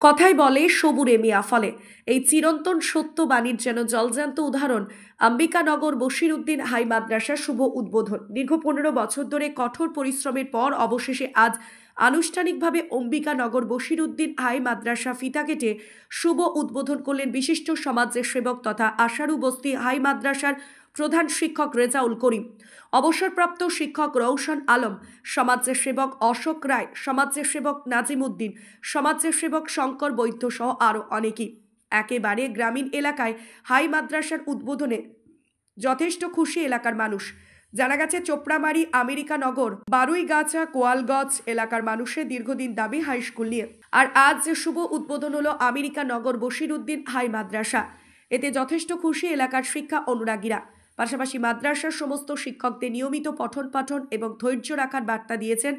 কথায় বলে সবুরে মিয়া ফলে। এই চিরন্তন সত্য বাণীর যেন জলজান্ত উদাহরণ আম্বিকানগর বশিরউদ্দিন হাই মাদ্রাসার শুভ উদ্বোধন। দীর্ঘ 15 বছর ধরে কঠোর পরিশ্রমের পর অবশেষে আজ আনুষ্ঠানিকভাবে অম্বিকানগর বশিরউদ্দিন হাই মাদ্রাসা ফিতা কেটে শুভ উদ্বোধন করলেন বিশিষ্ট সমাজসেবক তথা আশারু বস্তি হাই মাদ্রাসার প্রধান শিক্ষক রেজাউল করিম, অবসরপ্রাপ্ত শিক্ষক রৌশন আলম, সমাজসেবক অশোক রায়, সমাজসেবক নাজিম উদ্দিন, সমাজসেবক শঙ্কর বৈদ্য সহ আরও অনেকেই। একেবারে গ্রামীণ এলাকায় হাই মাদ্রাসার উদ্বোধনে যথেষ্ট খুশি এলাকার মানুষ। জানা গেছে চোপড়ামারি, আমেরিকানগর, বারুইগাছা, কোয়ালগঞ্জ এলাকার মানুষের দীর্ঘদিন দাবি হাই স্কুল নিয়ে। আর আজ যে শুভ উদ্বোধন হলো আমেরিকানগর বশিরউদ্দিন হাই মাদ্রাসা, এতে যথেষ্ট খুশি এলাকার শিক্ষা অনুরাগীরা। পাশাপাশি মাদ্রাসার সমস্ত শিক্ষকদের নিয়মিত পঠন পাঠন এবং ধৈর্য রাখার বার্তা দিয়েছেন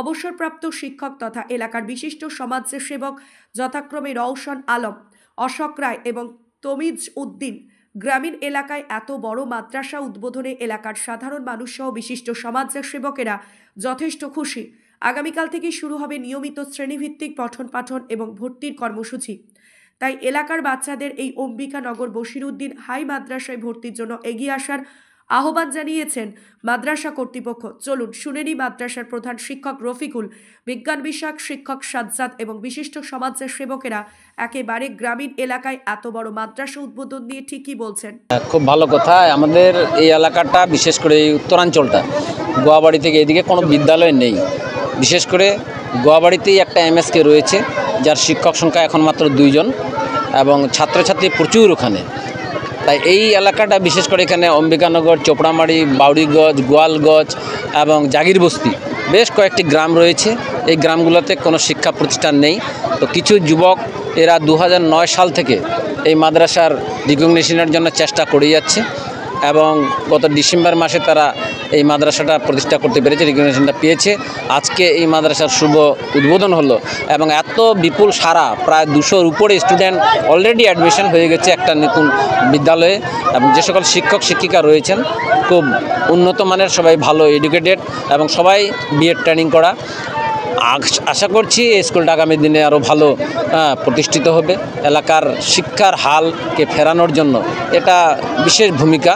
অবসরপ্রাপ্ত শিক্ষক তথা এলাকার বিশিষ্ট সমাজসেবক যথাক্রমে রৌশন আলম, অশোক রায় এবং তমিজ উদ্দিন। গ্রামীণ এলাকায় এত বড় মাদ্রাসা উদ্বোধনে এলাকার সাধারণ মানুষ সহ বিশিষ্ট সমাজসেবকেরা যথেষ্ট খুশি। আগামীকাল থেকে শুরু হবে নিয়মিত শ্রেণীভিত্তিক পঠন পাঠন এবং ভর্তির কর্মসূচি। তাই এলাকার বাচ্চাদের এই অম্বিকানগর বশিরউদ্দিন হাই মাদ্রাসায় ভর্তির জন্য এগিয়ে আসার আহ্বান জানিয়েছেন মাদ্রাসা কর্তৃপক্ষ। চলুন শুনেনি মাদ্রাসার প্রধান শিক্ষক রফিকুল, বিজ্ঞান বিষয়ক শিক্ষক সাজ্জাদ এবং বিশিষ্ট সমাজসেবকেরা একেবারে গ্রামীণ এলাকায় এত বড় মাদ্রাসা উদ্বোধন নিয়ে ঠিক কি বলছেন। খুব ভালো কথা। আমাদের এই এলাকাটা, বিশেষ করে এই উত্তরাঞ্চলটা, গোয়াবাড়ি থেকে এদিকে কোনো বিদ্যালয় নেই। বিশেষ করে গোয়াবাড়িতেই একটা এমএসকে রয়েছে, যার শিক্ষক সংখ্যা এখন মাত্র 2 জন এবং ছাত্রছাত্রী প্রচুর ওখানে। তাই এই এলাকাটা, বিশেষ করে এখানে অম্বিকানগর, চোপড়ামারি, বাউড়িগঞ্জ, গোয়ালগঞ্জ এবং জাগির বস্তি, বেশ কয়েকটি গ্রাম রয়েছে। এই গ্রামগুলোতে কোনো শিক্ষা প্রতিষ্ঠান নেই। তো কিছু যুবক এরা 2009 সাল থেকে এই মাদ্রাসার রিকগনিশনের জন্য চেষ্টা করে যাচ্ছে এবং গত ডিসেম্বর মাসে তারা এই মাদ্রাসাটা প্রতিষ্ঠা করতে পেরেছে, রিকগনিশনটা পেয়েছে। আজকে এই মাদ্রাসার শুভ উদ্বোধন হলো এবং এত বিপুল সারা, প্রায় 200-র উপরে স্টুডেন্ট অলরেডি অ্যাডমিশন হয়ে গেছে একটা নতুন বিদ্যালয়ে। এবং যে সকল শিক্ষক শিক্ষিকা রয়েছেন খুব উন্নত মানের, সবাই ভালো এডুকেটেড এবং সবাই বিএড ট্রেনিং করা। আশা করছি এই স্কুলটা আগামী দিনে আরও ভালো প্রতিষ্ঠিত হবে। এলাকার শিক্ষার হালকে ফেরানোর জন্য এটা বিশেষ ভূমিকা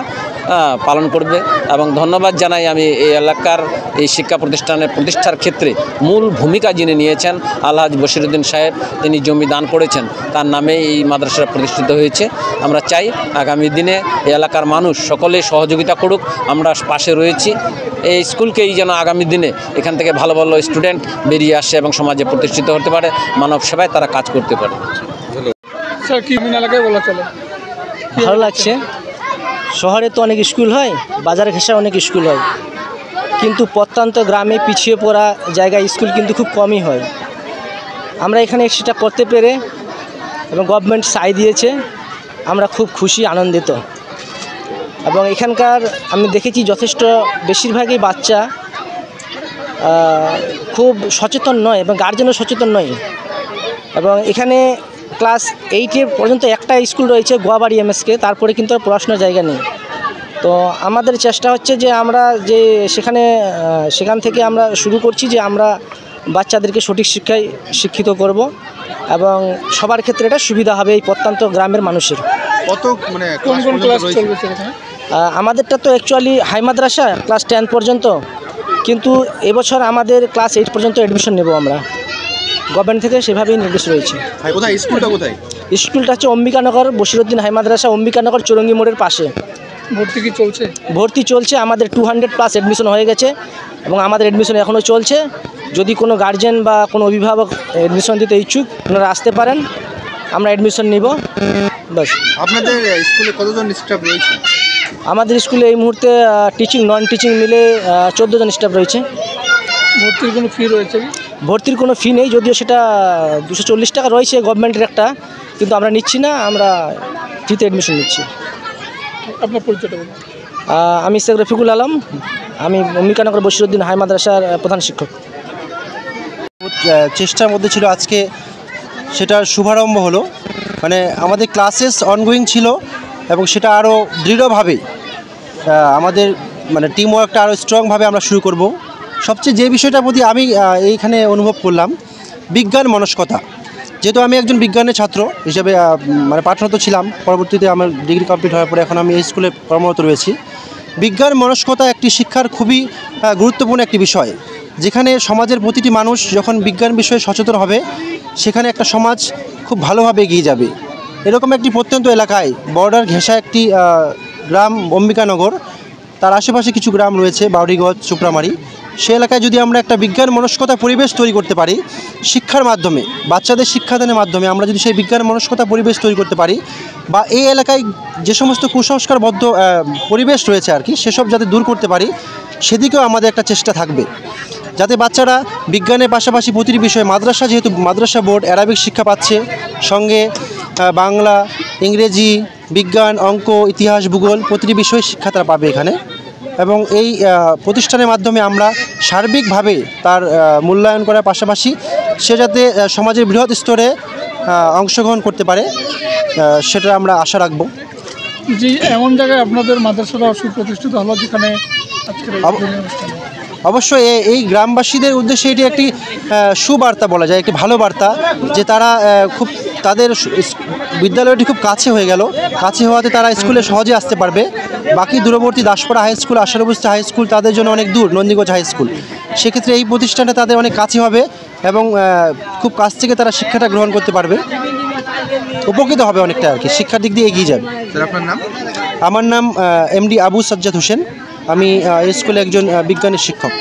পালন করবে এবং ধন্যবাদ জানাই আমি এই এলাকার এই শিক্ষা প্রতিষ্ঠার ক্ষেত্রে মূল ভূমিকা যিনি নিয়েছেন, আলহাজ বশিরউদ্দিন সাহেব। তিনি জমি দান করেছেন, তার নামে এই মাদ্রাসা প্রতিষ্ঠিত হয়েছে। আমরা চাই আগামী দিনে এই এলাকার মানুষ সকলেই সহযোগিতা করুক, আমরা পাশে রয়েছি। এই স্কুলকেই যেন আগামী দিনে এখান থেকে ভালো ভালো স্টুডেন্ট বেরিয়ে আসে এবং সমাজে প্রতিষ্ঠিত হতে পারে, মানব সেবায় তারা কাজ করতে পারে। ভালো লাগছে। শহরে তো অনেক স্কুল হয়, বাজারে ঘেঁষে অনেক স্কুল হয়, কিন্তু প্রত্যন্ত গ্রামে পিছিয়ে পড়া জায়গায় স্কুল কিন্তু খুব কমই হয়। আমরা এখানে সেটা করতে পেরে এবং গভর্নমেন্ট সায় দিয়েছে, আমরা খুব খুশি, আনন্দিত। এবং এখানকার আমি দেখেছি যথেষ্ট বেশিরভাগই বাচ্চা খুব সচেতন নয় এবং গার্জেনও সচেতন নয়। এবং এখানে ক্লাস 8 পর্যন্ত একটা স্কুল রয়েছে, গোয়াবাড়ি এমএসকে, তারপরে কিন্তু আর পড়াশোনার জায়গা নেই। তো আমাদের চেষ্টা হচ্ছে যে আমরা যে সেখান থেকে আমরা শুরু করছি যে আমরা বাচ্চাদেরকে সঠিক শিক্ষায় শিক্ষিত করব এবং সবার ক্ষেত্রে এটা সুবিধা হবে এই প্রত্যন্ত গ্রামের মানুষের। কত মানে কোন কোন ক্লাস চলবে সেখানে? আমাদেরটা তো অ্যাকচুয়ালি হাই মাদ্রাসা ক্লাস 10 পর্যন্ত, কিন্তু এবছর আমাদের ক্লাস 8 পর্যন্ত অ্যাডমিশন নেব আমরা। গভর্নমেন্ট থেকে সেভাবেই নির্দেশ রয়েছে। কোথায় স্কুলটা? কোথায় স্কুলটা হচ্ছে অম্বিকানগর বশিরউদ্দিন হাই মাদ্রাসা, অম্বিকানগর চৌরঙ্গি মোড়ের পাশে। ভর্তি কি চলছে? ভর্তি চলছে, আমাদের 200+ অ্যাডমিশন হয়ে গেছে এবং আমাদের অ্যাডমিশন এখনও চলছে। যদি কোনো গার্জেন বা কোনো অভিভাবক অ্যাডমিশন দিতে ইচ্ছুক, ওনারা আসতে পারেন, আমরা অ্যাডমিশন নিব। বাস। আপনাদের স্কুলে কতজন স্টাফ রয়েছে? আমাদের স্কুলে এই মুহূর্তে টিচিং নন টিচিং মিলে 14 জন স্টাফ রয়েছে। ভর্তির কোনো ফি রয়েছে? ভর্তির কোনো ফি নেই, যদিও সেটা 240 টাকা রয়েছে গভর্নমেন্টের একটা, কিন্তু আমরা নিচ্ছি না, আমরা ফ্রিতে অ্যাডমিশন নিচ্ছি। আপনার পরিচয়টা বলুন। আমি শেখ রফিকুল আলম, আমি অম্বিকানগর বশিরউদ্দিন হাই মাদ্রাসার প্রধান শিক্ষক। চেষ্টার মধ্যে ছিল আজকে সেটার শুভারম্ভ হলো। মানে আমাদের ক্লাসেস অনগোয়িং ছিল এবং সেটা আরও দৃঢ়ভাবে আমাদের মানে টিম ওয়ার্কটা আরও স্ট্রংভাবে আমরা শুরু করব। সবচেয়ে যে বিষয়টার প্রতি আমি এইখানে অনুভব করলাম, বিজ্ঞান মনস্কতা। যেহেতু আমি একজন বিজ্ঞানের ছাত্র হিসেবে মানে পাঠরত ছিলাম, পরবর্তীতে আমার ডিগ্রি কমপ্লিট হওয়ার পরে এখন আমি এই স্কুলে কর্মরত রয়েছি। বিজ্ঞান মনস্কতা একটি শিক্ষার খুবই গুরুত্বপূর্ণ একটি বিষয়, যেখানে সমাজের প্রতিটি মানুষ যখন বিজ্ঞান বিষয়ে সচেতন হবে, সেখানে একটা সমাজ খুব ভালোভাবে এগিয়ে যাবে। এরকম একটি প্রত্যন্ত এলাকায় বর্ডার ঘেঁষা একটি গ্রাম অম্বিকানগর, তার আশেপাশে কিছু গ্রাম রয়েছে বাউরিগঞ্জ, চোপড়ামারি। সে এলাকায় যদি আমরা একটা বিজ্ঞান মনস্কতা পরিবেশ তৈরি করতে পারি, শিক্ষার মাধ্যমে বাচ্চাদের শিক্ষাদানের মাধ্যমে আমরা যদি সেই বিজ্ঞান মনস্কতা পরিবেশ তৈরি করতে পারি, বা এই এলাকায় যে সমস্ত কুসংস্কারবদ্ধ পরিবেশ রয়েছে আর কি, সেসব যাতে দূর করতে পারি, সেদিকেও আমাদের একটা চেষ্টা থাকবে, যাতে বাচ্চারা বিজ্ঞানের পাশাপাশি প্রতিটি বিষয়ে মাদ্রাসা, যেহেতু মাদ্রাসা বোর্ড অ্যারাবিক শিক্ষা পাচ্ছে, সঙ্গে বাংলা, ইংরেজি, বিজ্ঞান, অঙ্ক, ইতিহাস, ভূগোল প্রতিটি বিষয়ে শিক্ষা তারা পাবে এখানে। এবং এই প্রতিষ্ঠানের মাধ্যমে আমরা সার্বিকভাবে তার মূল্যায়ন করার পাশাপাশি সে যাতে সমাজের বৃহৎ স্তরে অংশগ্রহণ করতে পারে, সেটা আমরা আশা রাখব। যে এমন জায়গায় আপনাদের মাদ্রাসাটা সুপ্রতিষ্ঠিত হলো, যেখানে আজকের এই অনুষ্ঠান। অবশ্যই এই গ্রামবাসীদের উদ্দেশ্যে এটি একটি সুবার্তা বলা যায়, একটি ভালো বার্তা, যে তারা খুব তাদের বিদ্যালয়টি খুব কাছে হয়ে গেল। কাছে হওয়াতে তারা স্কুলে সহজে আসতে পারবে। বাকি দূরবর্তী Daspara high school, Asharbasti high school তাদের জন্য অনেক দূর, নন্দীগঞ্জ হাই স্কুল। সেক্ষেত্রে এই প্রতিষ্ঠানটা তাদের অনেক কাছে হবে এবং খুব কাছ থেকে তারা শিক্ষাটা গ্রহণ করতে পারবে, উপকৃত হবে অনেকটা আর কি, শিক্ষার দিক দিয়ে এগিয়ে যাবে। আপনার নাম? আমার নাম MD আবু সাজ্জাদ হোসেন। আমি এই স্কুলে একজন বিজ্ঞানের শিক্ষক।